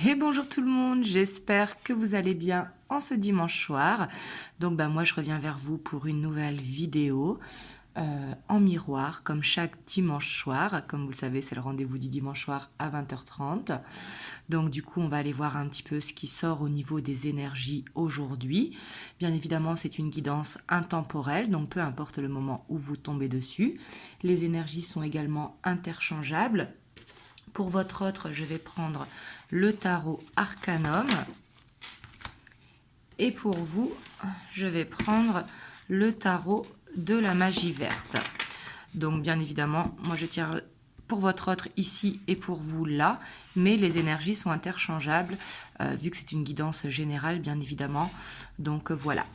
Et bonjour tout le monde, j'espère que vous allez bien en ce dimanche soir. Donc moi je reviens vers vous pour une nouvelle vidéo en miroir comme chaque dimanche soir. Comme vous le savez, c'est le rendez-vous du dimanche soir à 20h30. Donc du coup on va aller voir un petit peu ce qui sort au niveau des énergies aujourd'hui. Bien évidemment c'est une guidance intemporelle, donc peu importe le moment où vous tombez dessus. Les énergies sont également interchangeables. Pour votre autre, je vais prendre le tarot Arcanum. Et pour vous, je vais prendre le tarot de la magie verte. Donc bien évidemment, moi je tire pour votre autre ici et pour vous là, mais les énergies sont interchangeables, vu que c'est une guidance générale, bien évidemment. Donc voilà.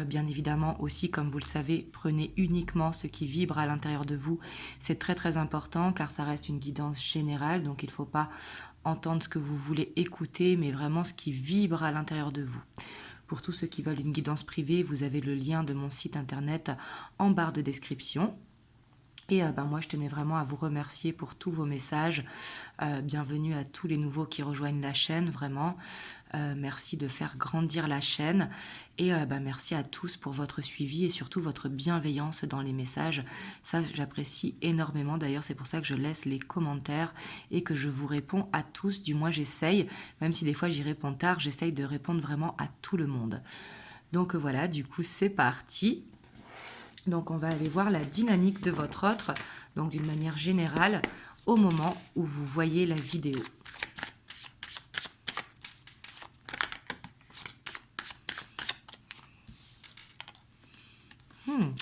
Bien évidemment aussi, comme vous le savez, prenez uniquement ce qui vibre à l'intérieur de vous. C'est très très important car ça reste une guidance générale, donc il ne faut pas entendre ce que vous voulez écouter, mais vraiment ce qui vibre à l'intérieur de vous. Pour tous ceux qui veulent une guidance privée, vous avez le lien de mon site internet en barre de description. Et moi, je tenais vraiment à vous remercier pour tous vos messages. Bienvenue à tous les nouveaux qui rejoignent la chaîne, vraiment. Merci de faire grandir la chaîne. Et merci à tous pour votre suivi et surtout votre bienveillance dans les messages. Ça, j'apprécie énormément. D'ailleurs, c'est pour ça que je laisse les commentaires et que je vous réponds à tous. Du moins, j'essaye. Même si des fois, j'y réponds tard, j'essaye de répondre vraiment à tout le monde. Donc voilà, du coup, c'est parti. Donc on va aller voir la dynamique de votre autre, donc d'une manière générale, au moment où vous voyez la vidéo.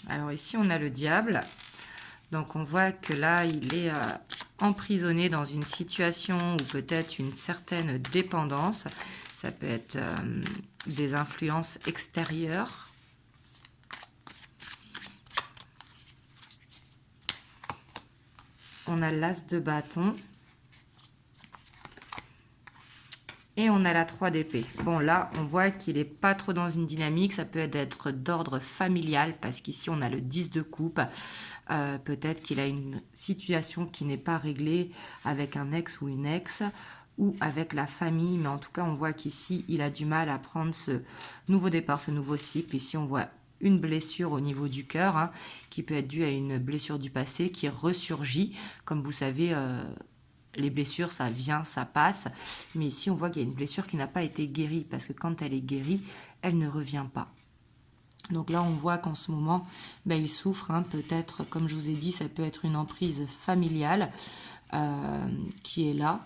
Alors ici on a le diable, donc on voit que là il est emprisonné dans une situation ou peut-être une certaine dépendance. Ça peut être des influences extérieures. On a l'as de bâton. Et on a la 3 d'épée. Bon, là, on voit qu'il n'est pas trop dans une dynamique. Ça peut être d'ordre familial, parce qu'ici, on a le 10 de coupe. Peut-être qu'il a une situation qui n'est pas réglée avec un ex ou une ex, ou avec la famille. Mais en tout cas, on voit qu'ici, il a du mal à prendre ce nouveau départ, ce nouveau cycle. Ici, on voit une blessure au niveau du cœur, qui peut être due à une blessure du passé qui ressurgit. Comme vous savez, les blessures, ça vient, ça passe. Mais ici, on voit qu'il y a une blessure qui n'a pas été guérie, parce que quand elle est guérie, elle ne revient pas. Donc là, on voit qu'en ce moment, il souffre. Peut-être, comme je vous ai dit, ça peut être une emprise familiale qui est là.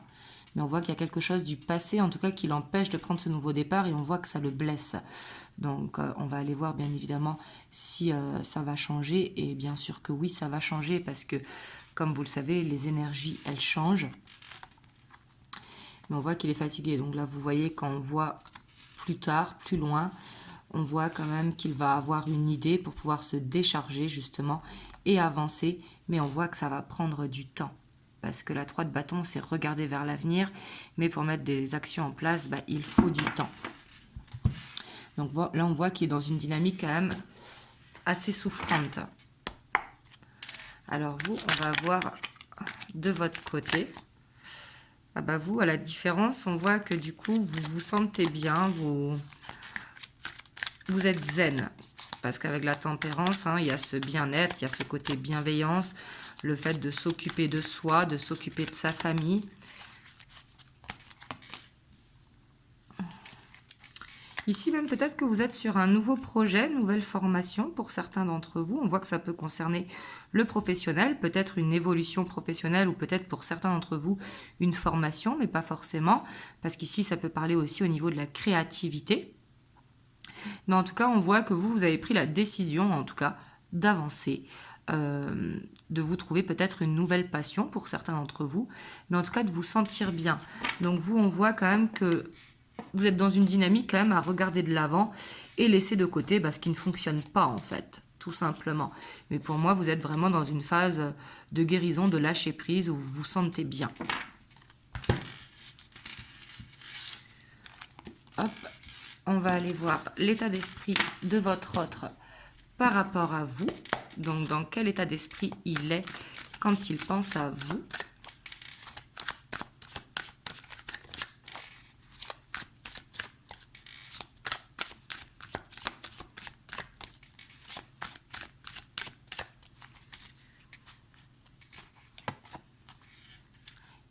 Mais on voit qu'il y a quelque chose du passé, en tout cas, qui l'empêche de prendre ce nouveau départ, et on voit que ça le blesse. Donc, on va aller voir, bien évidemment, si ça va changer. Et bien sûr que oui, ça va changer, parce que, comme vous le savez, les énergies, elles changent. Mais on voit qu'il est fatigué. Donc là, vous voyez, quand on voit plus tard, plus loin, on voit quand même qu'il va avoir une idée pour pouvoir se décharger, justement, et avancer. Mais on voit que ça va prendre du temps. Parce que la 3 de bâton, c'est regarder vers l'avenir. Mais pour mettre des actions en place, il faut du temps. Donc là, on voit qu'il est dans une dynamique quand même assez souffrante. Alors vous, on va voir de votre côté. Vous, à la différence, on voit que du coup, vous vous sentez bien, vous êtes zen. Parce qu'avec la tempérance, il y a ce bien-être, il y a ce côté bienveillance, le fait de s'occuper de soi, de s'occuper de sa famille. Ici même, peut-être que vous êtes sur un nouveau projet, nouvelle formation pour certains d'entre vous. On voit que ça peut concerner le professionnel, peut-être une évolution professionnelle ou peut-être pour certains d'entre vous une formation, mais pas forcément. Parce qu'ici, ça peut parler aussi au niveau de la créativité. Mais en tout cas, on voit que vous avez pris la décision, en tout cas, d'avancer, de vous trouver peut-être une nouvelle passion pour certains d'entre vous, mais en tout cas de vous sentir bien. Donc vous, on voit quand même que vous êtes dans une dynamique quand même à regarder de l'avant et laisser de côté ce qui ne fonctionne pas en fait, tout simplement. Mais pour moi, vous êtes vraiment dans une phase de guérison, de lâcher prise, où vous vous sentez bien. Hop, on va aller voir l'état d'esprit de votre autre par rapport à vous. Donc, dans quel état d'esprit il est quand il pense à vous.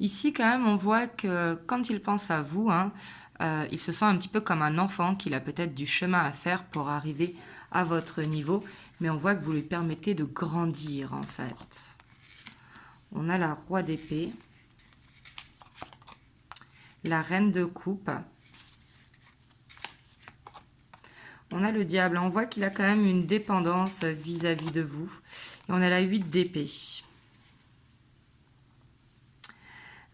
Ici, quand même, on voit que quand il pense à vous, hein, il se sent un petit peu comme un enfant, qu'il a peut-être du chemin à faire pour arriver à votre niveau. Mais on voit que vous lui permettez de grandir, en fait. On a la roi d'épée, la reine de coupe. On a le diable. On voit qu'il a quand même une dépendance vis-à-vis de vous. Et on a la 8 d'épée.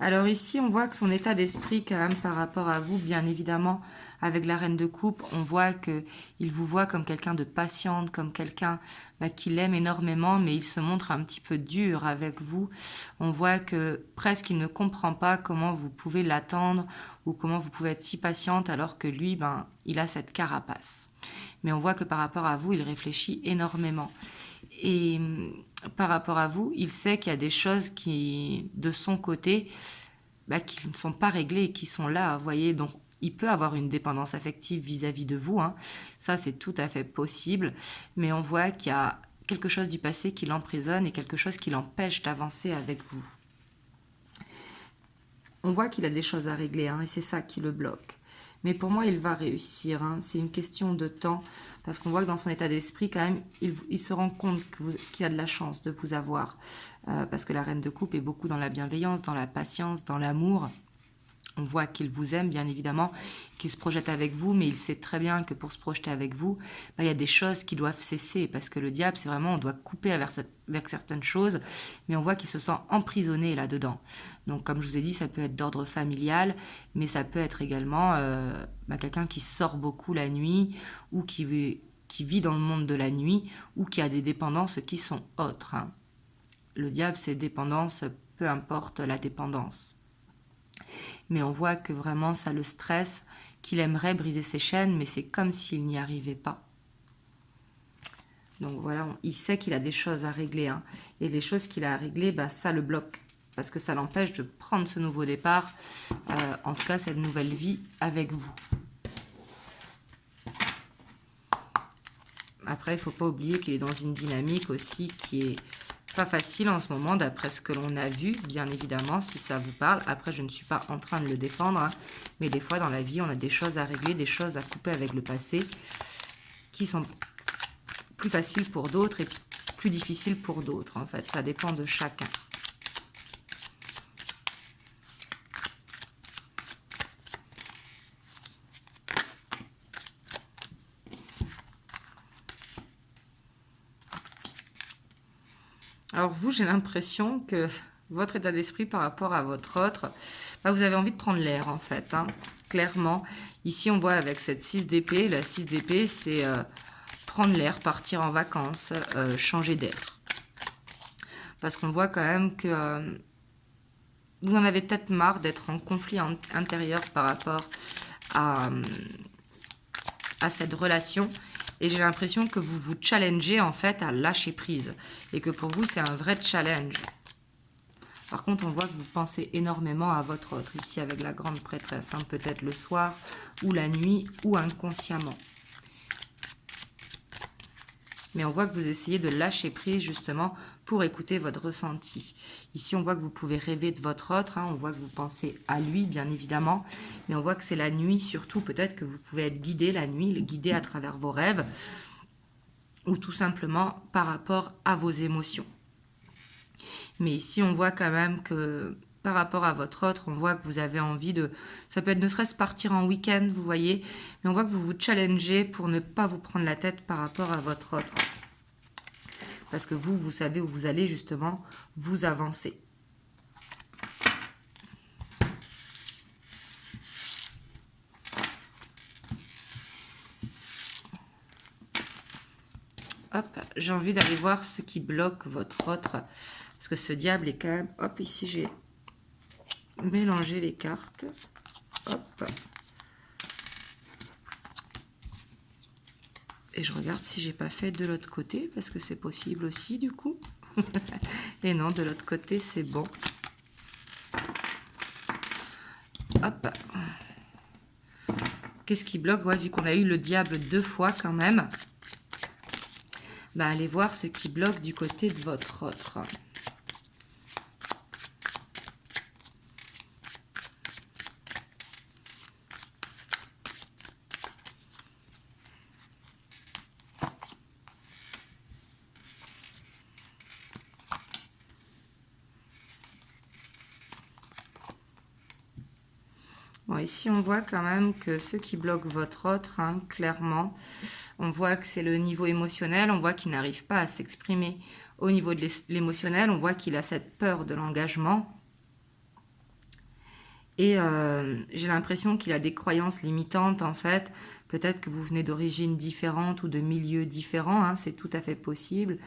Alors ici, on voit que son état d'esprit quand même par rapport à vous, bien évidemment, avec la reine de coupe, on voit qu'il vous voit comme quelqu'un de patiente, comme quelqu'un qui l'aime énormément, mais il se montre un petit peu dur avec vous. On voit que presque il ne comprend pas comment vous pouvez l'attendre ou comment vous pouvez être si patiente alors que lui, il a cette carapace. Mais on voit que par rapport à vous, il réfléchit énormément. Et par rapport à vous, il sait qu'il y a des choses qui, de son côté, qui ne sont pas réglées et qui sont là, vous voyez. Donc, il peut avoir une dépendance affective vis-à-vis de vous. Hein. Ça, c'est tout à fait possible. Mais on voit qu'il y a quelque chose du passé qui l'emprisonne et quelque chose qui l'empêche d'avancer avec vous. On voit qu'il a des choses à régler, hein, et c'est ça qui le bloque. Mais pour moi, il va réussir. Hein. C'est une question de temps. Parce qu'on voit que dans son état d'esprit, quand même, il se rend compte qu'il a de la chance de vous avoir. Parce que la reine de coupe est beaucoup dans la bienveillance, dans la patience, dans l'amour. On voit qu'il vous aime, bien évidemment, qu'il se projette avec vous, mais il sait très bien que pour se projeter avec vous, il y a des choses qui doivent cesser, parce que le diable, c'est vraiment, on doit couper avec certaines choses, mais on voit qu'il se sent emprisonné là-dedans. Donc, comme je vous ai dit, ça peut être d'ordre familial, mais ça peut être également quelqu'un qui sort beaucoup la nuit, ou qui vit dans le monde de la nuit, ou qui a des dépendances qui sont autres. Hein. Le diable, c'est dépendance, peu importe la dépendance. Mais on voit que vraiment ça le stresse, qu'il aimerait briser ses chaînes, mais c'est comme s'il n'y arrivait pas. Donc voilà, il sait qu'il a des choses à régler. Hein. Et les choses qu'il a à régler, ça le bloque. Parce que ça l'empêche de prendre ce nouveau départ, en tout cas cette nouvelle vie avec vous. Après, il ne faut pas oublier qu'il est dans une dynamique aussi qui est pas facile en ce moment, d'après ce que l'on a vu, bien évidemment, si ça vous parle. Après, je ne suis pas en train de le défendre, hein, mais des fois, dans la vie, on a des choses à régler, des choses à couper avec le passé, qui sont plus faciles pour d'autres et plus difficiles pour d'autres, en fait. Ça dépend de chacun. Alors vous, j'ai l'impression que votre état d'esprit par rapport à votre autre, vous avez envie de prendre l'air en fait, hein, clairement. Ici, on voit avec cette 6 d'épée, la 6 d'épée, c'est prendre l'air, partir en vacances, changer d'air. Parce qu'on voit quand même que vous en avez peut-être marre d'être en conflit intérieur par rapport à cette relation. Et j'ai l'impression que vous vous challengez en fait à lâcher prise. Et que pour vous, c'est un vrai challenge. Par contre, on voit que vous pensez énormément à votre autre. Ici, avec la grande prêtresse. Hein, peut-être le soir, ou la nuit, ou inconsciemment. Mais on voit que vous essayez de lâcher prise justement pour écouter votre ressenti. Ici, on voit que vous pouvez rêver de votre autre. Hein, on voit que vous pensez à lui, bien évidemment. Mais on voit que c'est la nuit, surtout. Peut-être que vous pouvez être guidé la nuit, guidé à travers vos rêves. Ou tout simplement par rapport à vos émotions. Mais ici, on voit quand même que par rapport à votre autre, on voit que vous avez envie de... Ça peut être ne serait-ce partir en week-end, vous voyez. Mais on voit que vous vous challengez pour ne pas vous prendre la tête par rapport à votre autre. Parce que vous savez où vous allez justement vous avancer. Hop, j'ai envie d'aller voir ce qui bloque votre autre. Parce que ce diable est quand même... Hop, ici j'ai mélangé les cartes. Hop. Et je regarde si j'ai pas fait de l'autre côté, parce que c'est possible aussi du coup. Et non, de l'autre côté, c'est bon. Hop. Qu'est-ce qui bloque? Ouais, vu qu'on a eu le diable 2 fois quand même. Allez voir ce qui bloque du côté de votre autre. Bon, ici, on voit quand même que ce qui bloque votre autre, hein, clairement, on voit que c'est le niveau émotionnel, on voit qu'il n'arrive pas à s'exprimer au niveau de l'émotionnel, on voit qu'il a cette peur de l'engagement. Et j'ai l'impression qu'il a des croyances limitantes, en fait. Peut-être que vous venez d'origines différentes ou de milieux différents, hein, c'est tout à fait possible.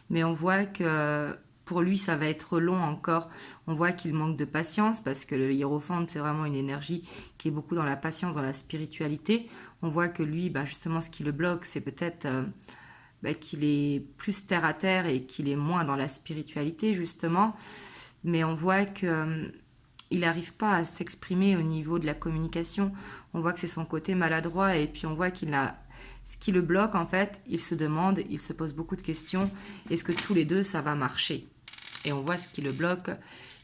Mais on voit que pour lui, ça va être long encore. On voit qu'il manque de patience parce que le hiérophante, c'est vraiment une énergie qui est beaucoup dans la patience, dans la spiritualité. On voit que lui, bah, justement, ce qui le bloque, c'est peut-être qu'il est plus terre à terre et qu'il est moins dans la spiritualité, justement. Mais on voit que il n'arrive pas à s'exprimer au niveau de la communication. On voit que c'est son côté maladroit et puis on voit qu'il a ce qui le bloque en fait. Il se demande, il se pose beaucoup de questions. Est-ce que tous les deux ça va marcher? Et on voit ce qui le bloque,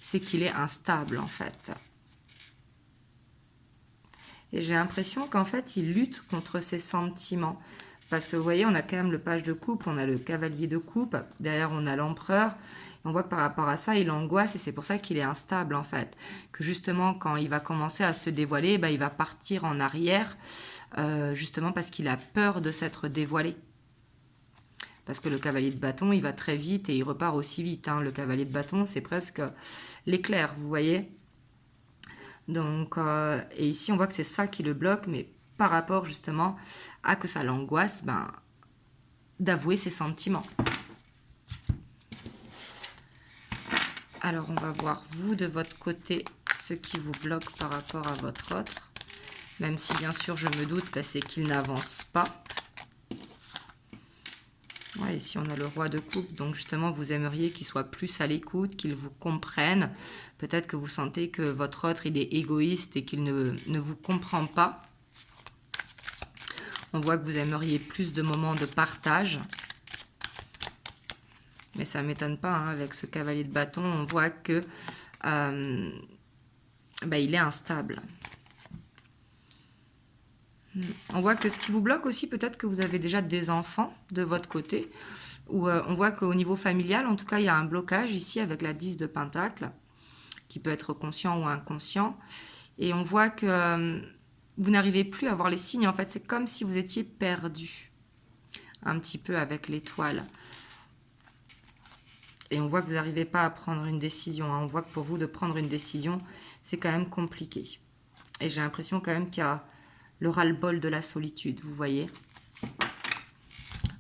c'est qu'il est instable en fait. Et j'ai l'impression qu'en fait il lutte contre ses sentiments. Parce que vous voyez, on a quand même le page de coupe, on a le cavalier de coupe, derrière on a l'empereur. On voit que par rapport à ça, il angoisse et c'est pour ça qu'il est instable en fait. Que justement, quand il va commencer à se dévoiler, il va partir en arrière, justement parce qu'il a peur de s'être dévoilé. Parce que le cavalier de bâton, il va très vite et il repart aussi vite, hein. Le cavalier de bâton, c'est presque l'éclair, vous voyez. Donc, et ici, on voit que c'est ça qui le bloque, mais par rapport justement à que ça l'angoisse, d'avouer ses sentiments. Alors, on va voir, vous, de votre côté, ce qui vous bloque par rapport à votre autre. Même si, bien sûr, je me doute, c'est qu'il n'avance pas. Ouais, ici, on a le roi de coupe. Donc, justement, vous aimeriez qu'il soit plus à l'écoute, qu'il vous comprenne. Peut-être que vous sentez que votre autre, il est égoïste et qu'il ne vous comprend pas. On voit que vous aimeriez plus de moments de partage. Mais ça ne m'étonne pas, hein, avec ce cavalier de bâton, on voit que il est instable. On voit que ce qui vous bloque aussi, peut-être que vous avez déjà des enfants de votre côté. Ou on voit qu'au niveau familial, en tout cas, il y a un blocage ici avec la 10 de Pentacle, qui peut être conscient ou inconscient. Et on voit que vous n'arrivez plus à voir les signes. En fait, c'est comme si vous étiez perdu, un petit peu avec l'étoile. Et on voit que vous n'arrivez pas à prendre une décision, hein. On voit que pour vous, de prendre une décision, c'est quand même compliqué. Et j'ai l'impression quand même qu'il y a le ras-le-bol de la solitude, vous voyez.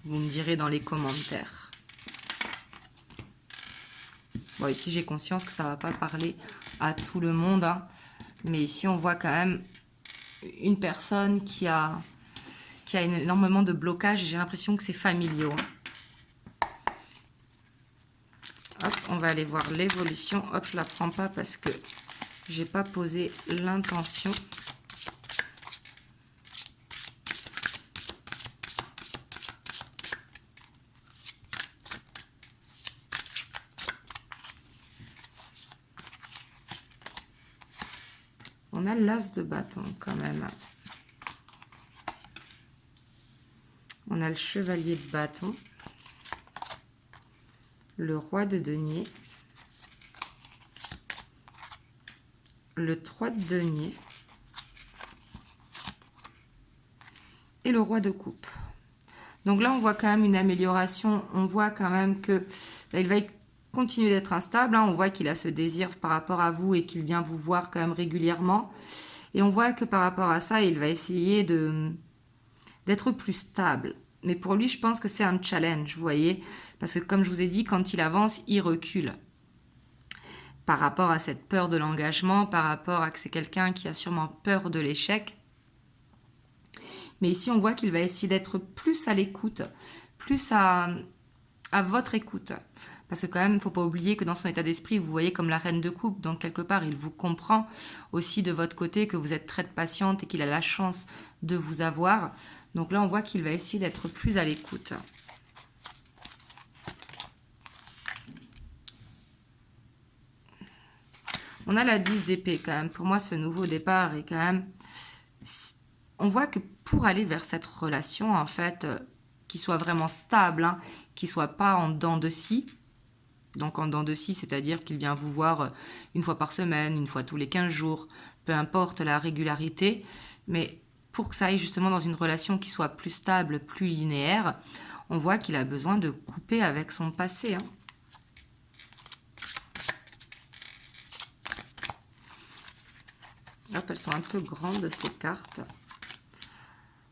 Vous me direz dans les commentaires. Bon, ici, j'ai conscience que ça ne va pas parler à tout le monde, hein. Mais ici, on voit quand même une personne qui a énormément de blocage. Et j'ai l'impression que c'est familial, hein. Hop, on va aller voir l'évolution. Hop, je la prends pas parce que j'ai pas posé l'intention. On a l'as de bâton quand même. On a le chevalier de bâton. Le roi de denier. Le 3 de denier. Et le roi de coupe. Donc là, on voit quand même une amélioration. On voit quand même que il va continuer d'être instable, hein. On voit qu'il a ce désir par rapport à vous et qu'il vient vous voir quand même régulièrement. Et on voit que par rapport à ça, il va essayer d'être plus stable. Mais pour lui, je pense que c'est un challenge, vous voyez. Parce que comme je vous ai dit, quand il avance, il recule. Par rapport à cette peur de l'engagement, par rapport à que c'est quelqu'un qui a sûrement peur de l'échec. Mais ici, on voit qu'il va essayer d'être plus à l'écoute, plus à votre écoute. Parce que quand même, il ne faut pas oublier que dans son état d'esprit, vous voyez comme la reine de coupe. Donc, quelque part, il vous comprend aussi de votre côté que vous êtes très patiente et qu'il a la chance de vous avoir. Donc là, on voit qu'il va essayer d'être plus à l'écoute. On a la 10 d'épée quand même. Pour moi, ce nouveau départ est quand même... On voit que pour aller vers cette relation, en fait, qui soit vraiment stable, hein, qui ne soit pas en dents de scie. Donc en dents de scie, c'est-à-dire qu'il vient vous voir une fois par semaine, une fois tous les 15 jours, peu importe la régularité, mais pour que ça aille justement dans une relation qui soit plus stable, plus linéaire, on voit qu'il a besoin de couper avec son passé. Hein. Hop, elles sont un peu grandes ces cartes.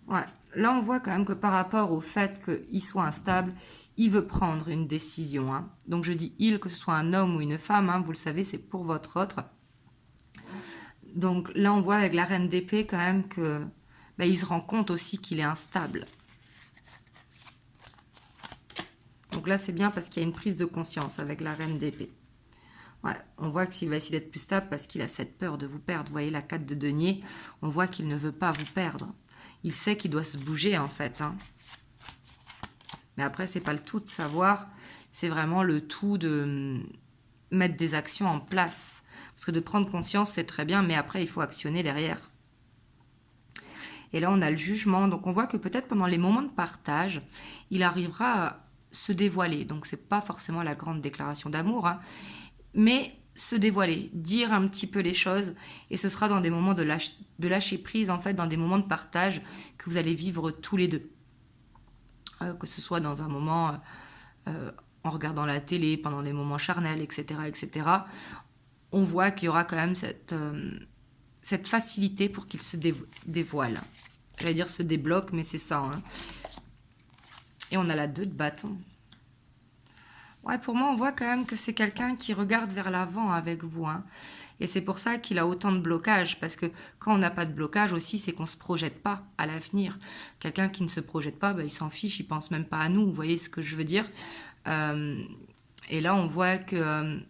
Ouais. Là, on voit quand même que par rapport au fait qu'il soit instable, il veut prendre une décision. Hein. Donc, je dis il, que ce soit un homme ou une femme, hein, vous le savez, c'est pour votre autre. Donc, là, on voit avec la reine d'épée quand même que il se rend compte aussi qu'il est instable. Donc là, c'est bien parce qu'il y a une prise de conscience avec la reine d'épée. Ouais, on voit que s'il va essayer d'être plus stable parce qu'il a cette peur de vous perdre. Vous voyez la 4 de denier, on voit qu'il ne veut pas vous perdre. Il sait qu'il doit se bouger en fait. Hein. Mais après, c'est pas le tout de savoir, c'est vraiment le tout de mettre des actions en place. Parce que de prendre conscience, c'est très bien, mais après, il faut actionner derrière. Et là, on a le jugement. Donc, on voit que peut-être pendant les moments de partage, il arrivera à se dévoiler. Donc, c'est pas forcément la grande déclaration d'amour, hein, mais se dévoiler, dire un petit peu les choses. Et ce sera dans des moments de lâcher prise, en fait, dans des moments de partage que vous allez vivre tous les deux. Que ce soit dans un moment en regardant la télé, pendant les moments charnels, etc., etc., on voit qu'il y aura quand même cette facilité pour qu'il se dévoile. J'allais dire se débloque, mais c'est ça. Hein. Et on a la 2 de bâton. Ouais, pour moi, on voit quand même que c'est quelqu'un qui regarde vers l'avant avec vous. Hein. Et c'est pour ça qu'il a autant de blocages. Parce que quand on n'a pas de blocage aussi, c'est qu'on ne se projette pas à l'avenir. Quelqu'un qui ne se projette pas, il s'en fiche, il ne pense même pas à nous. Vous voyez ce que je veux dire et là, on voit que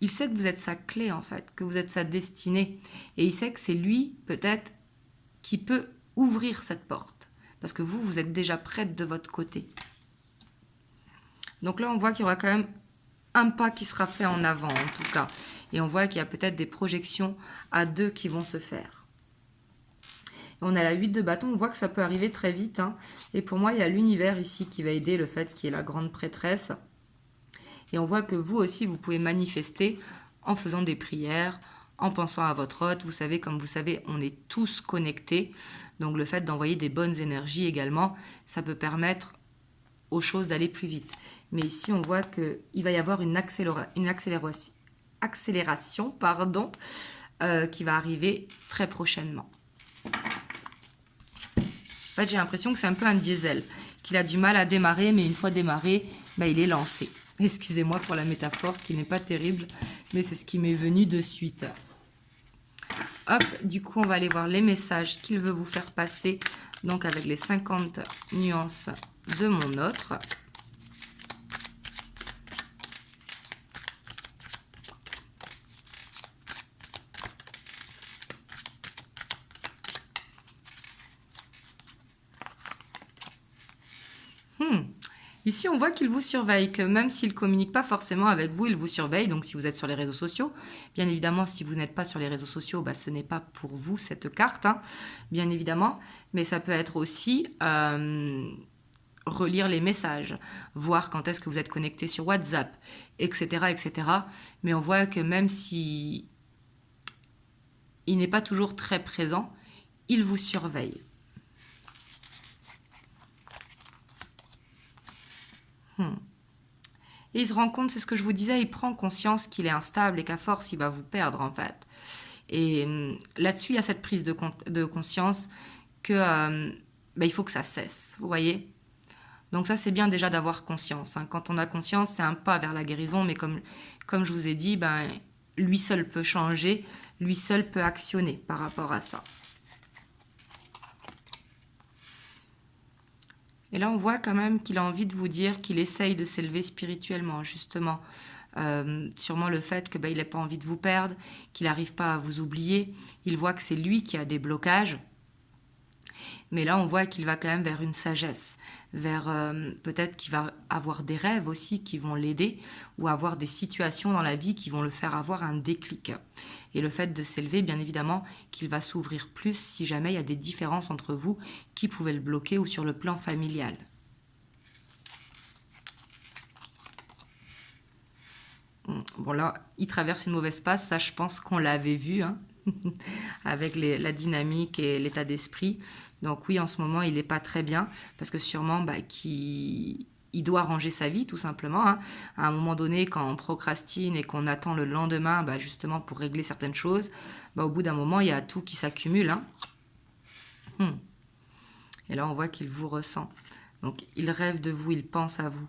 il sait que vous êtes sa clé, en fait, que vous êtes sa destinée. Et il sait que c'est lui, peut-être, qui peut ouvrir cette porte. Parce que vous, vous êtes déjà prête de votre côté. Donc là, on voit qu'il y aura quand même un pas qui sera fait en avant, en tout cas. Et on voit qu'il y a peut-être des projections à 2 qui vont se faire. Et on a la 8 de bâton, on voit que ça peut arriver très vite. Hein. Et pour moi, il y a l'univers ici qui va aider le fait qu'il y ait la grande prêtresse. Et on voit que vous aussi, vous pouvez manifester en faisant des prières, en pensant à votre hôte. Vous savez, comme vous savez, on est tous connectés. Donc le fait d'envoyer des bonnes énergies également, ça peut permettre aux choses d'aller plus vite. Mais ici, on voit qu'il va y avoir une accélération qui va arriver très prochainement. En fait, j'ai l'impression que c'est un peu un diesel, qu'il a du mal à démarrer, mais une fois démarré, il est lancé. Excusez-moi pour la métaphore qui n'est pas terrible, mais c'est ce qui m'est venu de suite. Hop, du coup, on va aller voir les messages qu'il veut vous faire passer, donc avec les 50 nuances de mon autre. Ici, on voit qu'il vous surveille, que même s'il ne communique pas forcément avec vous, il vous surveille. Donc, si vous êtes sur les réseaux sociaux, bien évidemment, si vous n'êtes pas sur les réseaux sociaux, ce n'est pas pour vous cette carte, hein, bien évidemment. Mais ça peut être aussi relire les messages, voir quand est-ce que vous êtes connecté sur WhatsApp, etc., etc. Mais on voit que même si il n'est pas toujours très présent, il vous surveille. Et il se rend compte, c'est ce que je vous disais, il prend conscience qu'il est instable et qu'à force, il va vous perdre, en fait. Et là-dessus, il y a cette prise de conscience que il faut que ça cesse, vous voyez. Donc ça, c'est bien déjà d'avoir conscience. Hein. Quand on a conscience, c'est un pas vers la guérison, mais comme je vous ai dit, lui seul peut changer, lui seul peut actionner par rapport à ça. Et là, on voit quand même qu'il a envie de vous dire qu'il essaye de s'élever spirituellement, justement. Sûrement le fait qu'il n'a pas envie de vous perdre, qu'il n'arrive pas à vous oublier. Il voit que c'est lui qui a des blocages. Mais là, on voit qu'il va quand même vers une sagesse, vers peut-être qu'il va avoir des rêves aussi qui vont l'aider, ou avoir des situations dans la vie qui vont le faire avoir un déclic. Et le fait de s'élever, bien évidemment, qu'il va s'ouvrir plus si jamais il y a des différences entre vous qui pouvaient le bloquer ou sur le plan familial. Bon là, il traverse une mauvaise passe, ça je pense qu'on l'avait vu, hein. avec la dynamique et l'état d'esprit. Donc oui, en ce moment, il n'est pas très bien parce que sûrement il doit ranger sa vie tout simplement. Hein. À un moment donné, quand on procrastine et qu'on attend le lendemain justement pour régler certaines choses, au bout d'un moment, il y a tout qui s'accumule. Hein. Et là, on voit qu'il vous ressent. Donc, il rêve de vous, il pense à vous.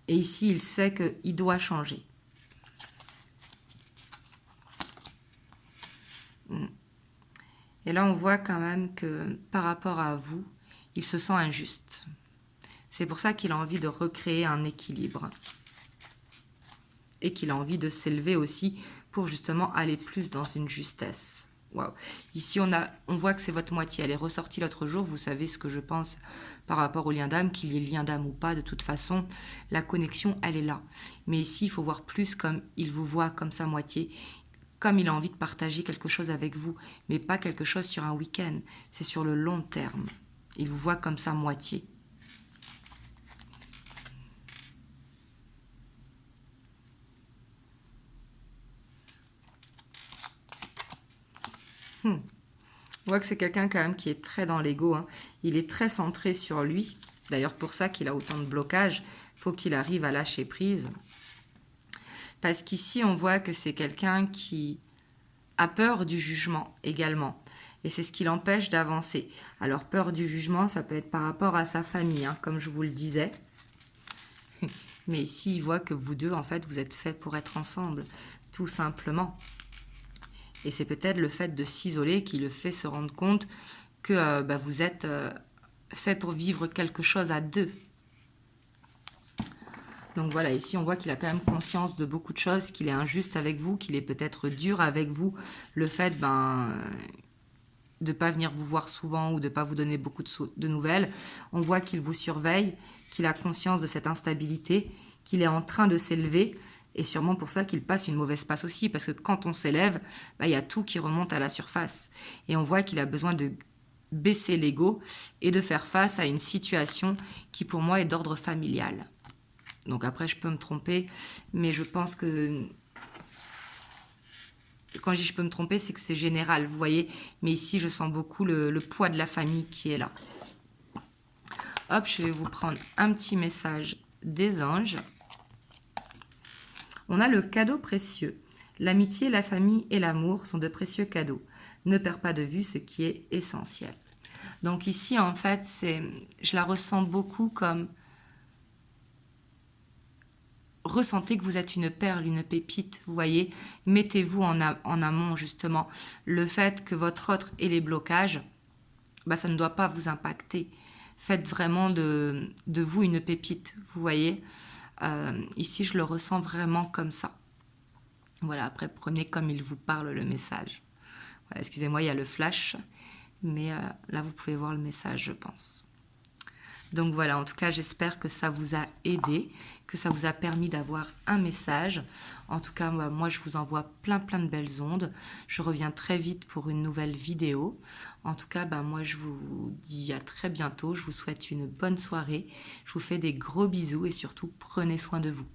Et ici, il sait qu'il doit changer. Et là, on voit quand même que par rapport à vous, il se sent injuste. C'est pour ça qu'il a envie de recréer un équilibre. Et qu'il a envie de s'élever aussi pour justement aller plus dans une justesse. Wow. Ici, on voit que c'est votre moitié. Elle est ressortie l'autre jour. Vous savez ce que je pense par rapport au lien d'âme, qu'il y ait lien d'âme ou pas. De toute façon, la connexion, elle est là. Mais ici, il faut voir plus comme il vous voit, comme sa moitié. Comme il a envie de partager quelque chose avec vous. Mais pas quelque chose sur un week-end. C'est sur le long terme. Il vous voit comme sa moitié. On voit que c'est quelqu'un quand même qui est très dans l'ego. Hein. Il est très centré sur lui. D'ailleurs, pour ça qu'il a autant de blocages. Il faut qu'il arrive à lâcher prise. Parce qu'ici, on voit que c'est quelqu'un qui a peur du jugement également. Et c'est ce qui l'empêche d'avancer. Alors, peur du jugement, ça peut être par rapport à sa famille, hein, comme je vous le disais. Mais ici, il voit que vous deux, en fait, vous êtes faits pour être ensemble, tout simplement. Et c'est peut-être le fait de s'isoler qui le fait se rendre compte que vous êtes fait pour vivre quelque chose à deux. Donc voilà, ici on voit qu'il a quand même conscience de beaucoup de choses, qu'il est injuste avec vous, qu'il est peut-être dur avec vous. Le fait de ne pas venir vous voir souvent ou de ne pas vous donner beaucoup de nouvelles. On voit qu'il vous surveille, qu'il a conscience de cette instabilité, qu'il est en train de s'élever. Et sûrement pour ça qu'il passe une mauvaise passe aussi, parce que quand on s'élève, il y a tout qui remonte à la surface. Et on voit qu'il a besoin de baisser l'ego et de faire face à une situation qui pour moi est d'ordre familial. Donc après, je peux me tromper, mais je pense que... Quand je dis je peux me tromper, c'est que c'est général, vous voyez. Mais ici, je sens beaucoup le poids de la famille qui est là. Hop, je vais vous prendre un petit message des anges. On a le cadeau précieux. L'amitié, la famille et l'amour sont de précieux cadeaux. Ne perds pas de vue ce qui est essentiel. Donc ici, en fait, je la ressens beaucoup comme... Ressentez que vous êtes une perle, une pépite, vous voyez. Mettez-vous en amont, justement. Le fait que votre autre ait les blocages, ça ne doit pas vous impacter. Faites vraiment de vous une pépite, vous voyez. Ici, je le ressens vraiment comme ça. Voilà, après, prenez comme il vous parle le message. Voilà, excusez-moi, il y a le flash, mais là, vous pouvez voir le message, je pense. Donc voilà, en tout cas, j'espère que ça vous a aidé, que ça vous a permis d'avoir un message. En tout cas, moi, je vous envoie plein de belles ondes. Je reviens très vite pour une nouvelle vidéo. En tout cas, moi, je vous dis à très bientôt. Je vous souhaite une bonne soirée. Je vous fais des gros bisous et surtout, prenez soin de vous.